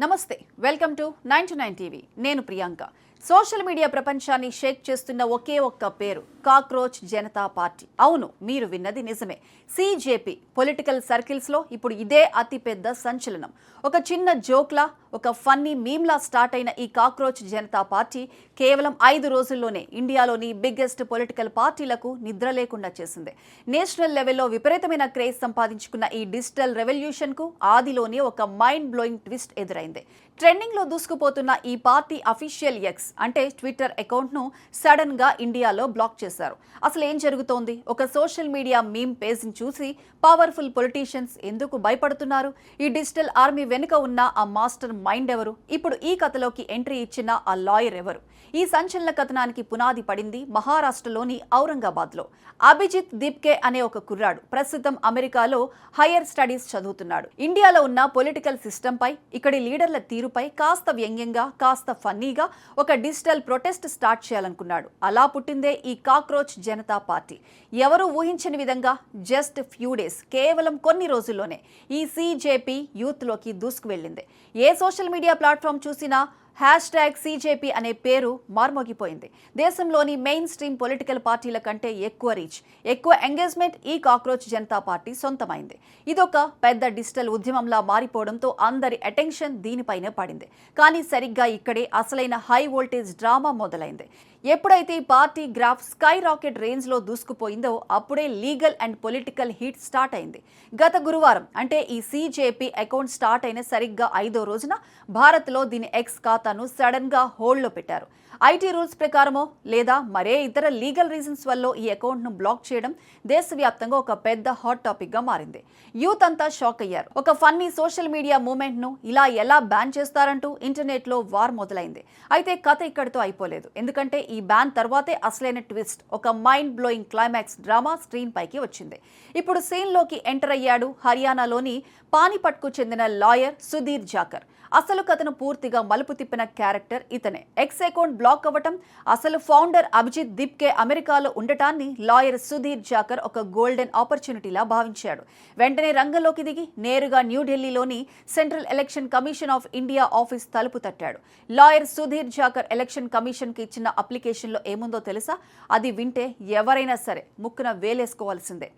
నమస్తే, welcome to 9 TV. నేను Priyanka. Social media ప్రపంచాన్ని షేక్ చేస్తున్న ఒకే ఒక్క పేరు కాక్రోచ్ జనతా పార్టీ. అవును, మీరు విన్నది నిజమే. సిజేపీ పొలిటికల్ సర్కిల్స్ లో ఇప్పుడు ఇదే అతిపెద్ద సంచలనం. ఒక చిన్న జోక్లా, ఒక ఫన్నీ మీమ్లా స్టార్ట్ అయిన ఈ కాక్రోచ్ జనతా పార్టీ కేవలం 5 రోజుల్లోనే ఇండియాలోని బిగ్గెస్ట్ పొలిటికల్ పార్టీలకు నిద్ర లేకుండా చేసింది. నేషనల్ లెవెల్లో విపరీతమైన క్రేజ్ సంపాదించుకున్న ఈ డిజిటల్ రెవల్యూషన్ కు ఆదిలోనే ఒక మైండ్ బ్లోయింగ్ ట్విస్ట్ ఎదురైంది. ట్రెండింగ్ లో దూసుకుపోతున్న ఈ పార్టీ అఫీషియల్ ఎక్స్ అంటే ట్విట్టర్ అకౌంట్ ను సడన్ గా ఇండియాలో బ్లాక్ చేశారు. అసలు ఏం జరుగుతోంది? ఒక సోషల్ మీడియా మీమ్ పేజ్ ని చూసి పవర్ఫుల్ పొలిటీషియన్స్ ఎందుకు భయపడుతున్నారు? ఈ డిజిటల్ ఆర్మీ వెనుక ఉన్న ఆ మాస్టర్ మైండ్ ఎవరు? ఇప్పుడు ఈ కథలోకి ఎంట్రీ ఇచ్చిన ఆ లాయర్ ఎవరు? ఈ సంచలన కథనానికి పునాది పడింది మహారాష్ట్రలోని ఔరంగాబాద్ లో. అభిజిత్ దీప్కే అనే ఒక కుర్రాడు ప్రస్తుతం అమెరికాలో హైయర్ స్టడీస్ చదువుతున్నాడు. ఇండియాలో ఉన్న పొలిటికల్ సిస్టమ్ పై, ఇక్కడి లీడర్ల తీరుపై కాస్త వ్యంగ్యంగా, కాస్త ఫన్నీగా ఒక డిజిటల్ ప్రొటెస్ట్ స్టార్ట్ చేయాలనుకున్నాడు. అలా పుట్టిందే ఈ కాక్రోచ్ జనతా పార్టీ. ఎవరు ఊహించని విధంగా జస్ట్ ఫ్యూ డేస్, కేవలం కొన్ని రోజుల్లోనే ఈ సిజేపీ యూత్ లోకి దూసుకు వెళ్ళింది. ఏ సోషల్ మీడియా ప్లాట్ఫామ్ చూసినా #CJP అనే పేరు మార్మోగిపోయింది. దేశంలోని మెయిన్ స్ట్రీమ్ పొలిటికల్ పార్టీల కంటే ఎక్కువ రీచ్, ఎక్కువ ఎంగేజ్మెంట్ ఈ కాక్రోచ్ జనతా పార్టీ సొంతమైంది. ఇదొక పెద్ద డిజిటల్ ఉద్యమంలా మారిపోవడంతో అందరి అటెన్షన్ దీనిపైనే పడింది. కానీ సరిగ్గా ఇక్కడే అసలైన హై వోల్టేజ్ డ్రామా మొదలైంది. ఎప్పుడైతే ఈ party graph sky rocket range లో దూసుకుపోయిందో అప్పుడే legal and political heat start అయింది. గత గురువారం అంటే ఈ సిజేపీ అకౌంట్ స్టార్ట్ అయిన సరిగ్గా 5వ రోజున భారత్ లో దీని ఎక్స్ ఖాతాను సడన్ గా హోల్డ్ లో పెట్టారు. ఐటీ రూల్స్ ప్రకారమో లేదా మరే ఇతర లీగల్ రీజన్స్ వల్ల ఈ అకౌంట్ ను బ్లాక్ చేయడం దేశవ్యాప్తంగా ఒక పెద్ద హాట్ టాపిక్ గా మారింది. యూత్ అంతా షాక్ అయ్యారు. ఒక ఫన్నీ సోషల్ మీడియా మూవ్మెంట్ ను ఇలా ఎలా బ్యాన్ చేస్తారంటూ ఇంటర్నెట్ లో వార్ మొదలైంది. అయితే కథ ఇక్కడితో అయిపోలేదు. ఎందుకంటే ఈ బ్యాన్ తర్వాతే అసలైన ట్విస్ట్, ఒక mind blowing climax drama screen పైకి వచ్చింది. ఇప్పుడు సీన్ లోకి ఎంటర్ అయ్యాడు హర్యానాలోని పానిపట్కు చెందిన లాయర్ సుధీర్ జాకర్. అసలు కథను పూర్తిగా మలుపు తిప్పిన క్యారెక్టర్ ఇతనే. ఎక్స్ అకౌంట్ బ్లాక్ అవ్వటం, అసలు ఫౌండర్ అభిజిత్ దీప్కే అమెరికాలో ఉండటాన్ని లాయర్ సుధీర్ జాకర్ ఒక గోల్డెన్ ఆపర్చునిటీలా భావించాడు. వెంటనే రంగంలోకి దిగి నేరుగా న్యూఢిల్లీలోని central election commission of India office తలుపు తట్టాడు. లాయర్ సుధీర్ జాకర్ ఎలక్షన్ కమిషన్ కి ఇచ్చిన అప్లికేషన్లో ఏముందో తెలుసా? అది వింటే ఎవరైనా సరే ముక్కున వేలేసుకోవాల్సిందే.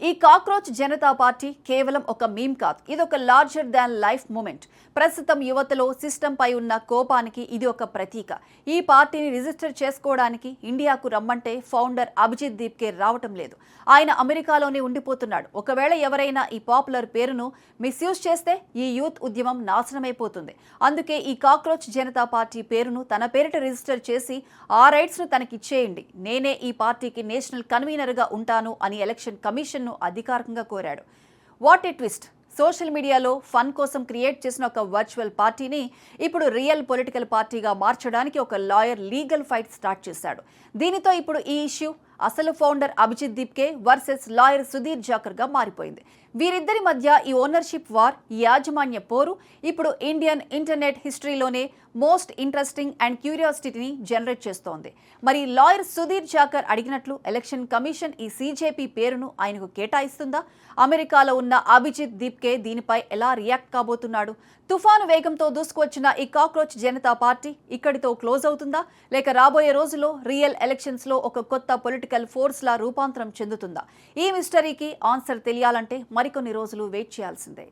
ఈ కాక్రోచ్ జనతా పార్టీ కేవలం ఒక మీమ్ కాదు, ఇది ఒక లార్జర్ దాన్ లైఫ్ మూమెంట్. ప్రస్తుతం యువతలో సిస్టమ్ పై ఉన్న కోపానికి ఇది ఒక ప్రతీక. ఈ పార్టీని రిజిస్టర్ చేసుకోవడానికి ఇండియాకు రమ్మంటే ఫౌండర్ అభిజిత్ దీప్కే రావటం లేదు. ఆయన అమెరికాలోనే ఉండిపోతున్నాడు. ఒకవేళ ఎవరైనా ఈ పాపులర్ పేరును మిస్యూజ్ చేస్తే ఈ యూత్ ఉద్యమం నాశనమైపోతుంది. అందుకే ఈ కాక్రోచ్ జనతా పార్టీ పేరును తన పేరిట రిజిస్టర్ చేసి ఆ రైట్స్ ను తనకిచ్చేయండి, నేనే ఈ పార్టీకి నేషనల్ కన్వీనర్ గా ఉంటాను అని ఎలక్షన్ కమిషన్ అధికారికంగా కోరాడు. What a twist! సోషల్ మీడియాలో ఫన్ కోసం క్రియేట్ చేసిన ఒక వర్చువల్ పార్టీని ఇప్పుడు రియల్ పొలిటికల్ పార్టీగా మార్చడానికి ఒక లాయర్ లీగల్ ఫైట్ స్టార్ట్ చేశాడు. దీనితో ఇప్పుడు ఈ ఇష్యూ అసలు founder Abhijit Dipke versus lawyer Sudhir Jakhar గా మారిపోయింది. వీరిద్దరి మధ్య ఈ ఓనర్షిప్ వార్, ఈ యాజమాన్య పోరు ఇప్పుడు ఇండియన్ ఇంటర్నెట్ హిస్టరీలోనే మోస్ట్ ఇంట్రెస్టింగ్ అండ్ క్యూరియాసిటీని జనరేట్ చేస్తోంది. మరి లాయర్ సుధీర్ జాకర్ అడిగినట్లు ఎలక్షన్ కమిషన్ ఈ సిజేపీ పేరును ఆయనకు కేటాయిస్తుందా? అమెరికాలో ఉన్న అభిజిత్ దీప్కే దీనిపై ఎలా రియాక్ట్ కాబోతున్నాడు? తుఫాను వేగంతో దూసుకువచ్చిన ఈ కాక్రోచ్ జనతా పార్టీ ఇక్కడితో క్లోజ్ అవుతుందా, లేక రాబోయే రోజుల్లో రియల్ ఎలక్షన్స్ లో ఒక కొత్త పొలిటికల్ ఫోర్స్ లా రూపాంతరం చెందుతుందా? ఈ మిస్టరీకి ఆన్సర్ తెలియాలంటే మరికొన్ని రోజులు వెయిట్ చేయాల్సిందే.